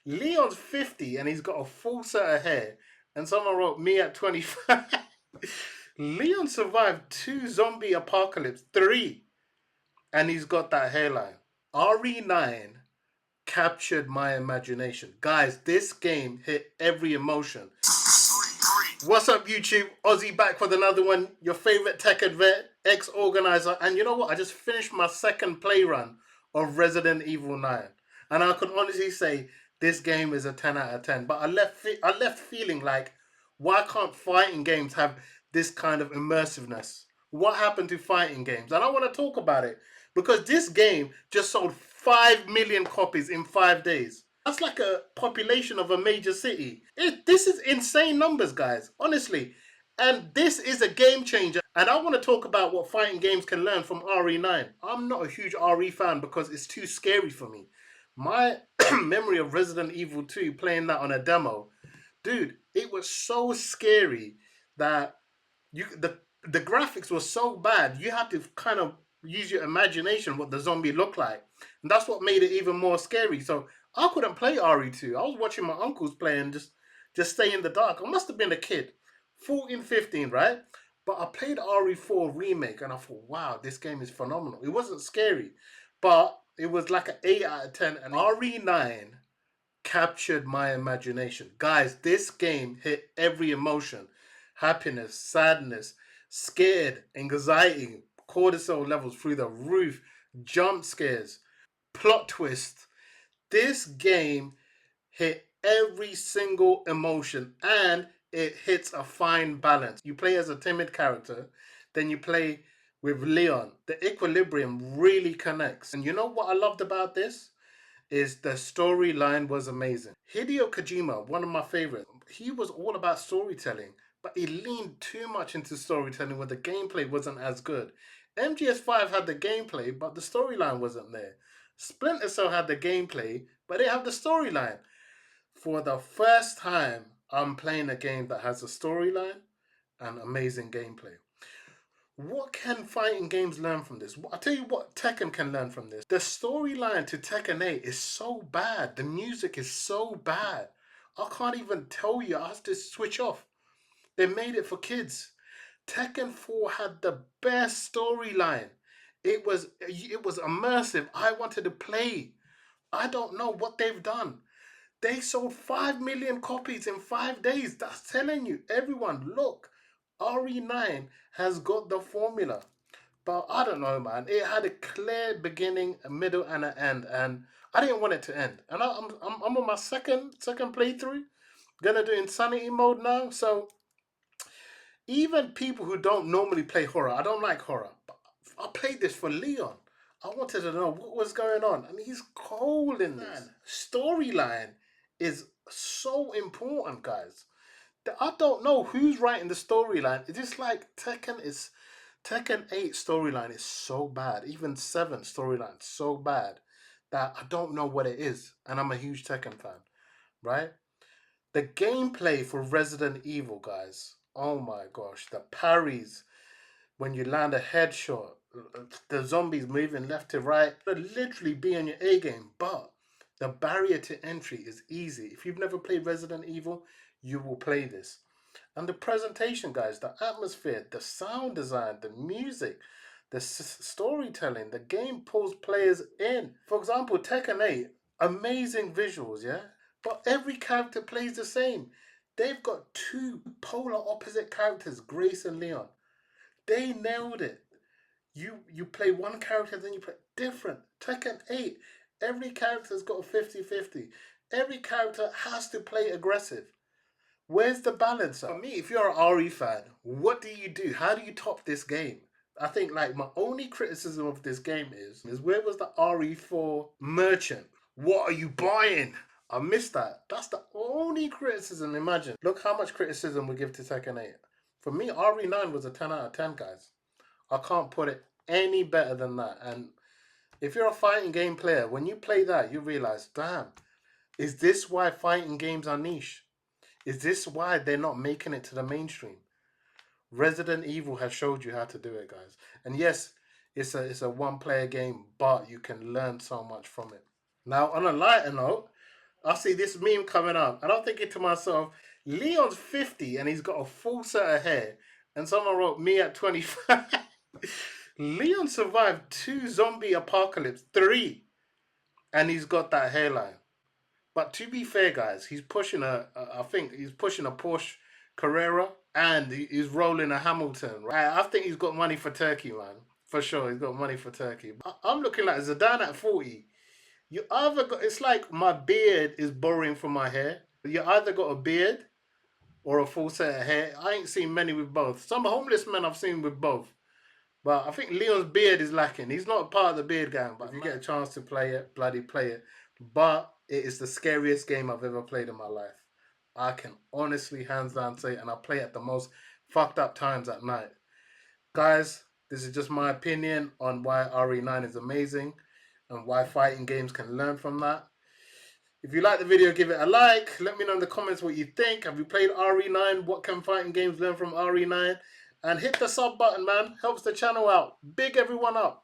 Leon's 50 and he's got a full set of hair. And someone wrote me at 25. Leon survived two zombie apocalypse, three, and he's got that hairline. RE9 captured my imagination. Guys, this game hit every emotion. What's up, YouTube? Ozzy back with another one. Your favorite Tekken vet, ex-organizer. And you know what? I just finished my second play run of Resident Evil 9. And I can honestly say this game is a 10 out of 10. But I left feeling like, why can't fighting games have this kind of immersiveness? What happened to fighting games? And I want to talk about it because this game just sold 5 million copies in 5 days. That's like a population of a major city. This is insane numbers, guys. Honestly. And this is a game changer. And I want to talk about what fighting games can learn from RE9. I'm not a huge RE fan because it's too scary for me. My memory of Resident Evil 2 playing that on a demo, dude, it was so scary that the graphics were so bad. You had to kind of use your imagination what the zombie looked like, and that's what made it even more scary. So I couldn't play RE2. I was watching my uncles play and just stay in the dark. I must have been a kid, 14, 15, right? But I played RE4 remake and I thought, wow, this game is phenomenal. It wasn't scary, but it was like an 8 out of 10. And RE9 captured my imagination. Guys, this game hit every emotion. Happiness, sadness, scared, anxiety, cortisol levels through the roof, jump scares, plot twist. This game hit every single emotion and it hits a fine balance. You play as a timid character, then you play with Leon. The equilibrium really connects. And you know what I loved about this? Is the storyline was amazing. Hideo Kojima, one of my favorites, he was all about storytelling, but he leaned too much into storytelling where the gameplay wasn't as good. MGS5 had the gameplay, but the storyline wasn't there. Splinter Cell had the gameplay, but they have the storyline. For the first time, I'm playing a game that has a storyline and amazing gameplay. What can fighting games learn from this? I'll tell you what Tekken can learn from this. The storyline to Tekken 8 is so bad. The music is so bad. I can't even tell you. I have to switch off. They made it for kids. Tekken 4 had the best storyline. It was immersive. I wanted to play. I don't know what they've done. They sold 5 million copies in 5 days. That's telling you, everyone, look, RE9 has got the formula. But I don't know, man. It had a clear beginning, a middle, and an end, and I didn't want it to end. And I'm on my second playthrough. Gonna do insanity mode now. So even people who don't normally play horror, I don't like horror, but I played this for Leon. I wanted to know what was going on, and he's cold in this. Storyline is so important, guys. I don't know who's writing the storyline. It's just like Tekken 8 storyline is so bad. Even 7 storyline so bad that I don't know what it is. And I'm a huge Tekken fan, right? The gameplay for Resident Evil, guys. Oh my gosh, the parries when you land a headshot, the zombies moving left to right, literally be on your A game. But the barrier to entry is easy. If you've never played Resident Evil, you will play this. And the presentation, guys, the atmosphere, the sound design, the music, the storytelling, the game pulls players in. For example, Tekken 8, amazing visuals, yeah? But every character plays the same. They've got two polar opposite characters, Grace and Leon. They nailed it. You play one character, then you play different. Tekken 8, every character's got a 50-50. Every character has to play aggressive. Where's the balance? For me, if you're an RE fan, what do you do? How do you top this game? I think like my only criticism of this game is where was the RE4 merchant? What are you buying? I missed that. That's the only criticism. Imagine. Look how much criticism we give to Tekken 8. For me, RE9 was a 10 out of 10, guys. I can't put it any better than that. And if you're a fighting game player, when you play that, you realize, damn, is this why fighting games are niche? Is this why they're not making it to the mainstream? Resident Evil has showed you how to do it, guys. And yes, it's a one-player game, but you can learn so much from it. Now, on a lighter note, I see this meme coming up, and I'm thinking to myself, Leon's 50 and he's got a full set of hair, and someone wrote me at 25. Leon survived 2 zombie apocalypse, 3, and he's got that hairline. But to be fair, guys, he's pushing I think he's pushing a Porsche Carrera, and he's rolling a Hamilton. Right? I think he's got money for Turkey, man. For sure, he's got money for Turkey. I'm looking like Zidane at 40. You either got, it's like my beard is borrowing from my hair. You either got a beard or a full set of hair. I ain't seen many with both. Some homeless men I've seen with both. But I think Leon's beard is lacking. He's not part of the beard gang. But if you get a chance to play it, bloody play it. But it is the scariest game I've ever played in my life. I can honestly, hands down, say it, and I play at the most fucked up times at night. Guys, this is just my opinion on why RE9 is amazing and why fighting games can learn from that. If you like the video, give it a like. Let me know in the comments what you think. Have you played RE9? What can fighting games learn from RE9? And hit the sub button, man. Helps the channel out. Big everyone up.